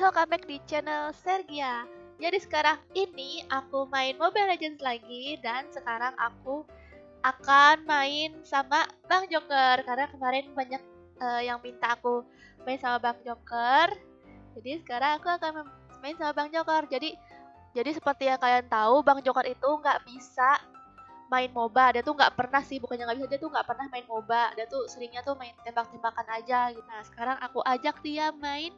welcome back di channel Sergia. Jadi sekarang ini aku main Mobile Legends lagi dan sekarang aku akan main sama Bang Joker karena kemarin banyak yang minta aku main sama Bang Joker. Jadi sekarang aku akan main sama Bang Joker. Jadi seperti yang kalian tahu, Bang Joker itu nggak bisa main MOBA. Dia tuh nggak pernah sih, bukannya nggak bisa, dia tuh nggak pernah main MOBA. Dia tuh seringnya tuh main tembak-tembakan aja gitu. Nah sekarang aku ajak dia main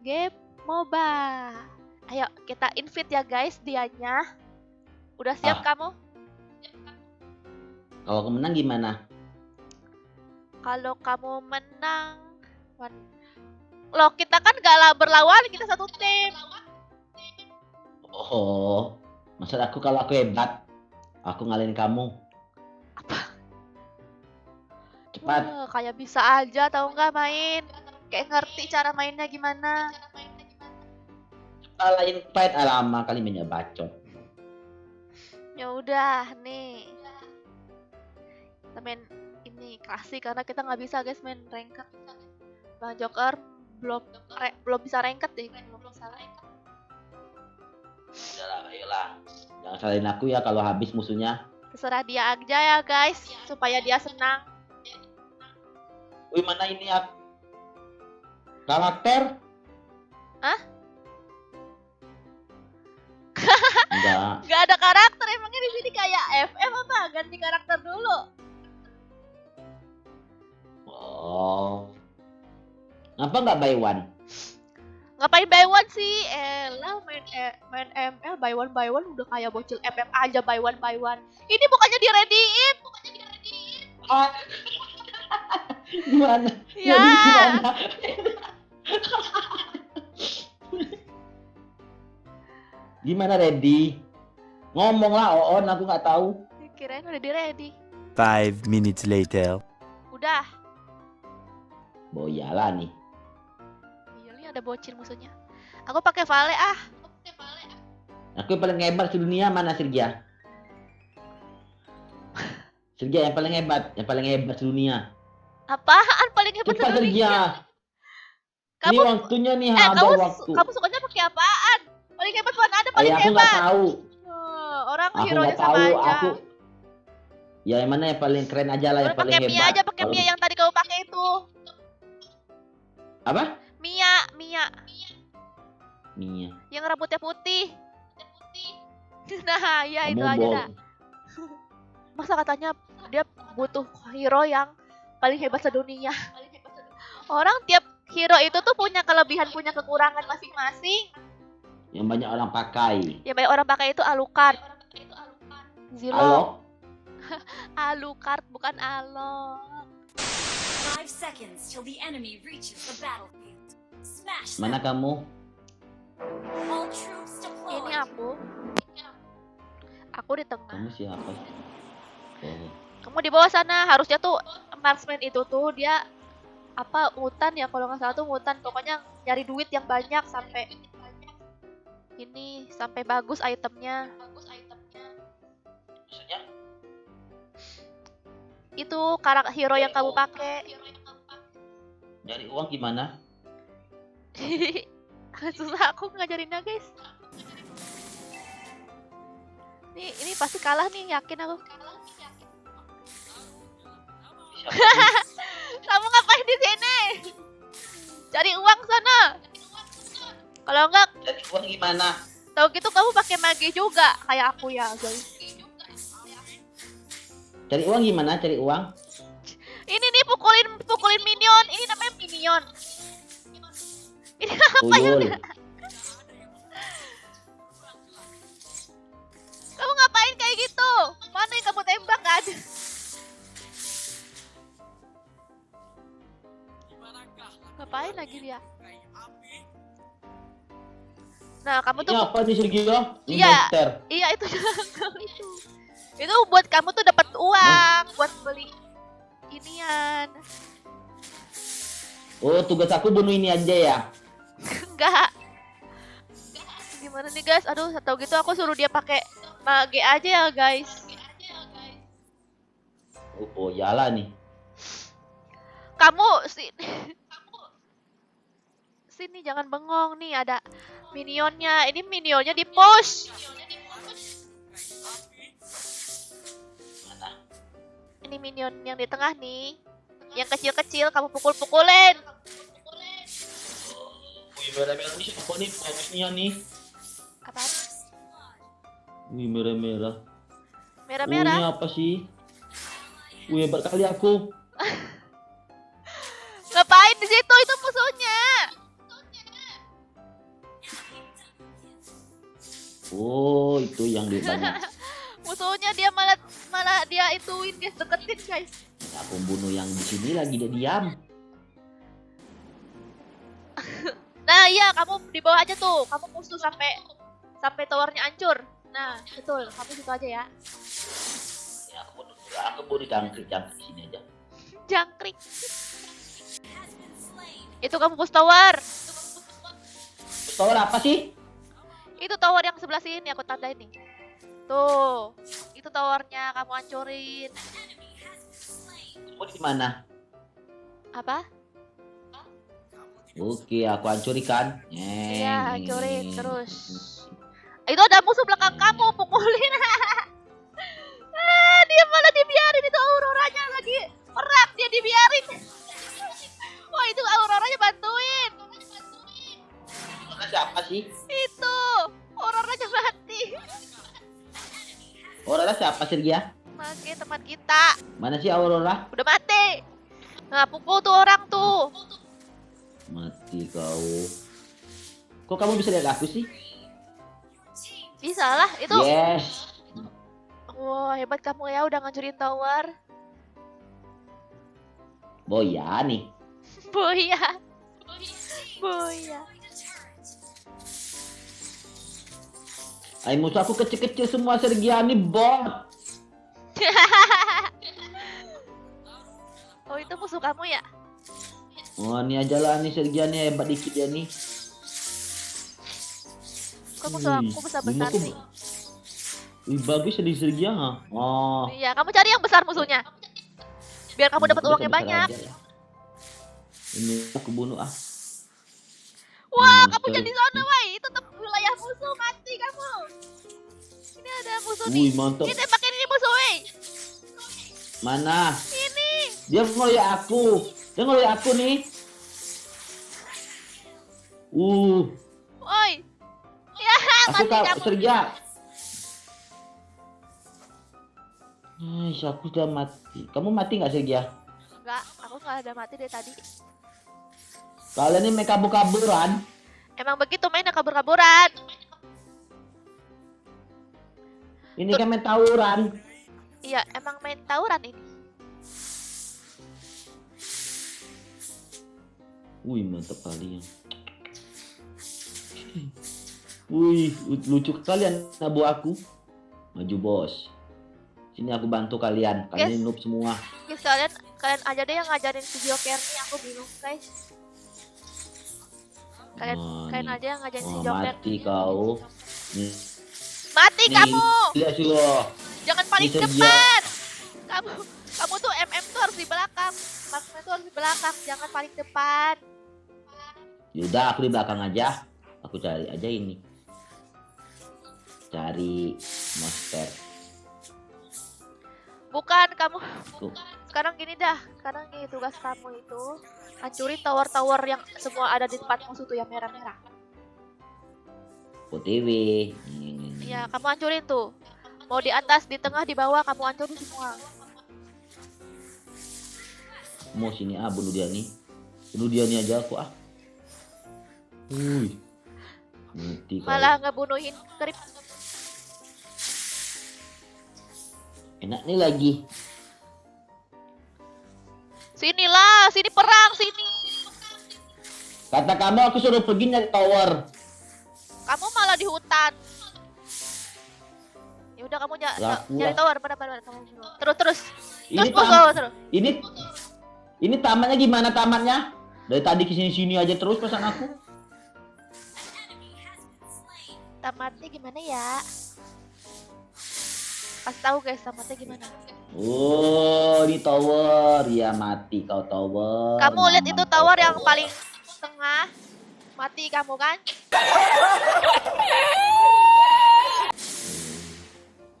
game MOBA. Ayo kita invite ya guys dianya. Udah siap kamu? Kalau aku menang gimana? Kalau kamu menang, loh kita kan gak berlawan, kita satu tim. Oh, maksud aku kalau aku hebat, aku ngalahin kamu. Apa? Cepat. Kayak bisa aja tahu nggak main? Kayak ngerti cara mainnya gimana? Lain fight lama kali banyak bacot. Ya udah nih. Kita main ini klasik karena kita nggak bisa guys main ranked. Bang Joker belum bisa ranked deh, belum bisa ranked. Udahlah, ayolah. Jangan salahin aku ya kalau habis musuhnya. Terserah dia aja ya guys, supaya dia senang. Wih, mana ini ya? Karakter? Hah? Enggak. Gak ada karakter, emangnya di sini kayak FM apa? Ganti karakter dulu. Oh. Ngapa nggak buy one? Ngapain buy one sih? Elah main ML buy one udah kayak bocil FF aja buy one. Ini bukannya di ready-in. Ah. Gimana? Ya. Gimana? Gimana ready? Ngomonglah On, aku nggak tahu. Kirain udah di ready. 5 minutes later. Udah. Boyalah nih. Iya nih ada bocil musuhnya. Aku pakai Vale ah. Aku yang paling hebat sedunia, mana Sergia? Sergia yang paling hebat sedunia. Apaan paling hebat Cepat sedunia? Sergia. Ini waktunya nih, ada waktu. Kamu sukanya pakai apaan? Paling hebat mana ada paling aku hebat? Nggak tahu. Orang Aku hero-nya nggak sama tahu. aja. Ya yang mana yang paling keren aja lah, yang paling pakai hebat. Mia aja, pakai Mia yang tadi kamu pakai itu. Apa? Mia. Mia. Yang rambutnya putih. Nah, ya itu Kamu aja dah. Masa katanya dia butuh hero yang paling hebat sedunia. Orang tiap hero itu tuh punya kelebihan, punya kekurangan masing-masing. Yang banyak orang pakai. Yang banyak orang pakai itu Alucard. Zilong. Halo? Alucard bukan Alok. 5 seconds till the enemy reaches the battlefield. Smash Mana them. kamu? All troops deployed. Ini aku. Aku di tengah. Kamu siapa? Oh. Kamu di bawah sana. Harusnya tuh marksman itu tuh dia apa mutan ya, kalau nggak salah tuh mutan. Pokoknya nyari duit yang banyak sampai ini, sampai bagus itemnya. Maksudnya? Itu karakter hero yang kamu pakai. Nyari uang gimana? Susah aku ngajarinnya guys. Ini pasti kalah nih, yakin aku. Kamu ngapain di sini? Cari uang sana. Kalau enggak, Cari uang gimana? tahu gitu kamu pakai mage juga kayak aku ya guys. Cari uang gimana? Cari uang? Ini nih pukulin minion. Ini namanya minion. Ini apa ya? Tuyul. Kamu ngapain kayak gitu? Mana yang kamu tembak kan? Ngapain lagi dia? Nah, kamu tuh Ini apa nih Sergio? Ini Iya. monster. Iya itu jungle itu. Itu buat kamu tuh dapat uang buat beli inian. Oh, tugas aku bunuh ini aja ya. Enggak. Gimana nih guys? Aduh, tahu gitu aku suruh dia pakai mage aja ya guys. Oh, yalah nih. Kamu Sini jangan bengong nih, ada minionnya. Ini minionnya di push. Ini minion yang di tengah nih. Yang kecil-kecil kamu pukul-pukulin. Wih, merah-merah nih apa nih bagusnya nih? Apaan? Wih, merah-merah. Merah-merah. Ini apa sih? Wih, hebat kali aku. Ngapain di situ? Itu musuhnya. Oh, itu yang di banyak. Musuhnya dia malah dia ituin guys, deketin guys. Aku bunuh yang di sini lagi dia diam. Nah, iya, kamu di bawah aja tuh. Kamu musuh sampai towernya hancur. Nah, betul. Kamu situ aja ya. Ya, aku bunuh jangkrik sini aja. Jangkrik. Itu kamu push tower. Tower apa sih? Itu tower yang sebelah sini aku tandain nih. Tuh. Itu towernya kamu hancurin. Kamu di mana? Apa? Oke, aku hancurkan. Iya, hancurin terus. Itu ada musuh belakang kamu, pukulin. Dia malah dibiarin, itu auroranya lagi perang, dia dibiarin. Wah, itu auroranya bantuin. Siapa sih? Itu auroranya mati. Aurora siapa sih dia? Mati teman kita. Mana sih Aurora? Udah mati. Nah, pukul tuh orang tuh. Mati kau. Kok kamu bisa lihat aku sih? Bisa lah, itu. Yes. Wah, hebat kamu ya udah ngancurin tower. Boya nih. Boya. Boya. Ay, musuh aku kecil-kecil semua Sergiani bot. Oh, itu musuh kamu ya? Oh, ini aja lah nih Sergiani hebat dikit ya nih. Kok musuh aku besar-besar Aku- sih? Wih, bagus ya di Sergia. Oh. Iya, kamu cari yang besar musuhnya. Biar kamu dapat uangnya Besar-besar banyak. aja ya. Ini aku bunuh ah. Wah, Ini kamu monster. jadi sana, woi. Itu wilayah musuh, mati kamu. Ini ada musuh nih. Wih, mantap. Ini tembakin ini musuh, woi. Mana? Ini. Dia ngeroyok aku. Dia ngeroyok aku nih. Woi. Ya, Aku mati tahu kamu. Sergia. Aku udah mati. Kamu mati nggak Sergia? Enggak, aku nggak ada mati dari tadi. Kalian ini main kabur-kaburan. Emang begitu mainnya kabur-kaburan. Ini kan main tawuran. Iya, emang main tawuran ini. Wih, mantap kali ya. Wih, lucu kalian nabu aku. Maju bos. Sini aku bantu kalian. Kalian Guys. noob semua. Guys, kalian aja deh yang ngajarin video Kerni, aku bingung, guys. Kalian Oh, kalian nih. aja yang ngajarin si Oh, Joker. mati kau. Nih, Mati nih, kamu. lihat sih lo. Jangan paling Ini Sergia. depan. Kamu tuh MM tuh harus di belakang. Marksman tuh harus di belakang, jangan paling depan. Yaudah, aku di belakang aja. Aku cari aja ini. Cari monster. Bukan kamu. Tuh. Sekarang gini dah. Sekarang nih tugas kamu itu hancurin tower-tower yang semua ada di tempat musuh tuh yang merah-merah. OTW. Iya, kamu hancurin tuh. Mau di atas, di tengah, di bawah, kamu hancurin semua. Mau sini ah, bunuh dia nih. Bunuh dia nih aja aku ah. Wih. Mati kau. Malah ngebunuhin kerip. Enak nih lagi. Sinilah, sini perang, sini. Kata kamu aku suruh pergi nyari tower. Kamu malah di hutan. Ya udah kamu Lah, nyari gua. tower, mana kamu dulu. Terus. Ini Terus musuh, terus. ini tamannya gimana tamannya? Dari tadi ke sini aja terus pesan aku. Tamatnya gimana ya? Kasih tahu guys, tamatnya gimana. Oh, ini tower. Ya mati kau tower. Kamu lihat itu Mamang tower kau yang paling tengah. Mati kamu kan?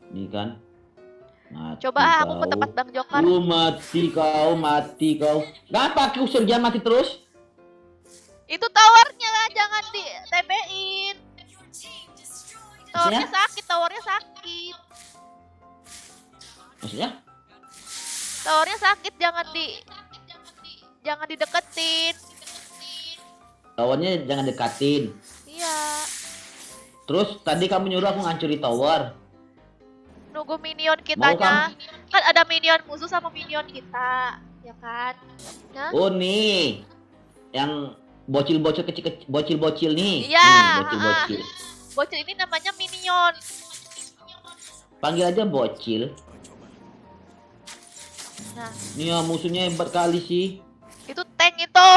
Ini kan. Mati Coba aku ke kau. tempat Bang Joker. Mati kau. Kenapa aku Sergia mati terus? Itu towernya jangan di TP-in. Your team destroyed a Towernya sakit, towernya sakit. Maksudnya? Towernya sakit, jangan dideketin. Towernya jangan dekatin. Iya, Terus tadi kamu nyuruh aku ngancuri tower. nunggu minion Mau kitanya. Kan ada minion musuh sama minion kita, ya kan? Nah, Oh nih. Yang bocil-bocil kecil-kecil, bocil-bocil nih. Iya, Nih, bocil-bocil. bocil ini namanya minion. Panggil aja bocil. Nah, Nih ya, musuhnya hebat kali sih. itu tank itu.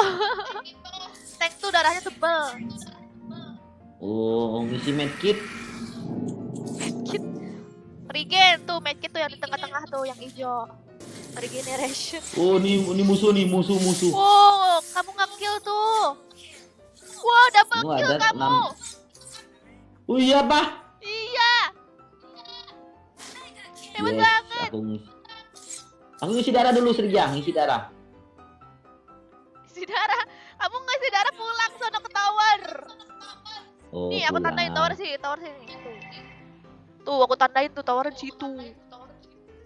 Tank tuh darahnya tebel. Oh, ngisi medkit. Regen tuh, medkit tuh yang di tengah-tengah tuh, yang hijau. Regeneration. Oh, ini musuh nih, musuh. Wow, kamu nge-kill tuh. Wow, double Oh, kill ada kamu. 6. Oh iya, Pak. Iya. Hebat Yes, banget. Aku ngisi darah dulu, Sergia, ngisi darah. Isi darah. Kamu ngasih darah pulang sono ke tower. Oh, Nih, aku tandain pulang. tower sini. Tuh, aku tandain tuh tower di situ.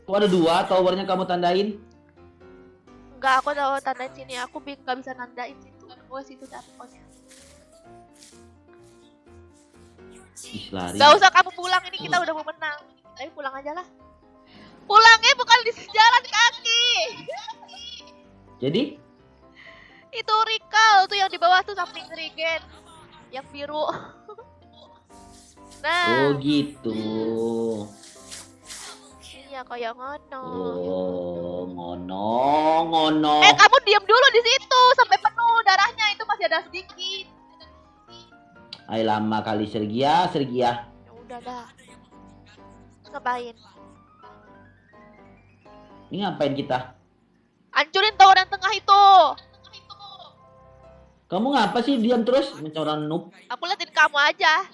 Kok ada 2 towernya kamu tandain? Enggak, aku tahu tandain sini. Aku nggak bisa nandain situ. Gua situ dah pokoknya. Ih, lari. Gak usah kamu pulang, ini kita udah mau menang. Tapi pulang aja lah. Pulangnya bukan di jalan kaki. Jadi? Itu recall tuh yang di bawah tuh samping regen. Yang biru. Nah, Oh, gitu. iya kayak ngono. Oh, ngono. Kamu diam dulu di situ sampai penuh darahnya, itu masih ada sedikit. Ay, lama kali Sergia. Ya udah dah. Terus ngapain? Ini ngapain kita? Hancurin tower yang tengah itu. Kamu ngapa sih diam terus? Macam orang noob. Aku liatin kamu aja.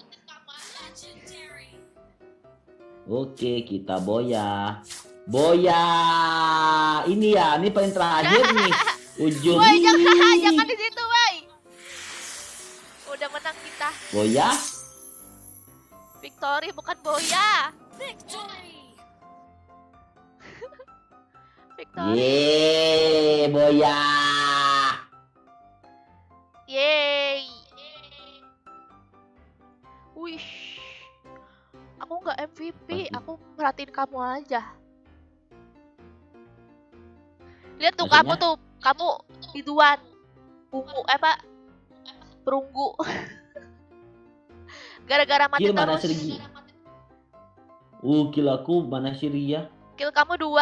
legendary. Oke, kita boya. Ini ya, ini paling terakhir nih. Ujung. Woi, jangan di situ, woi. Udah menang kita. Boya? Victory bukan boya. Victory. Victory. Yeay, boya. Yeay. Wih. Aku nggak MVP, aku merhatiin kamu aja. Lihat tuh Maksudnya? kamu biduan. Perunggu. Gara-gara mati Kill mana terus. Sergi? Kill aku mana Syria? Kill kamu 2.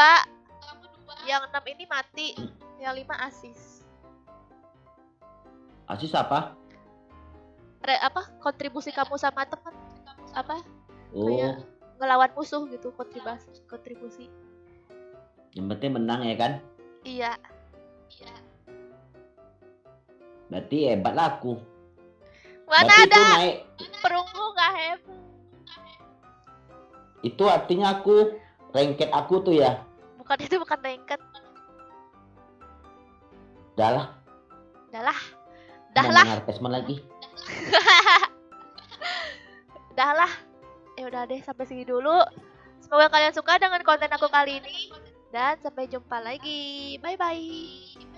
Yang 6 ini mati. Yang 5 asis. Asis apa? Kontribusi kamu sama teman. Oh, Kayak ngelawan musuh gitu, kontribusi. yang penting menang ya kan? Iya. Berarti hebat lah aku. Mana Berarti itu ada naik. perunggu nggak hebat. Itu artinya aku ranked aku tuh ya. Bukan itu, bukan ranked. Dah lah. Dah Mau lah. main Harvestman lagi. Dah lah. Ya udah deh, sampai sini dulu. Semoga kalian suka dengan konten aku kali ini dan sampai jumpa lagi. Bye bye.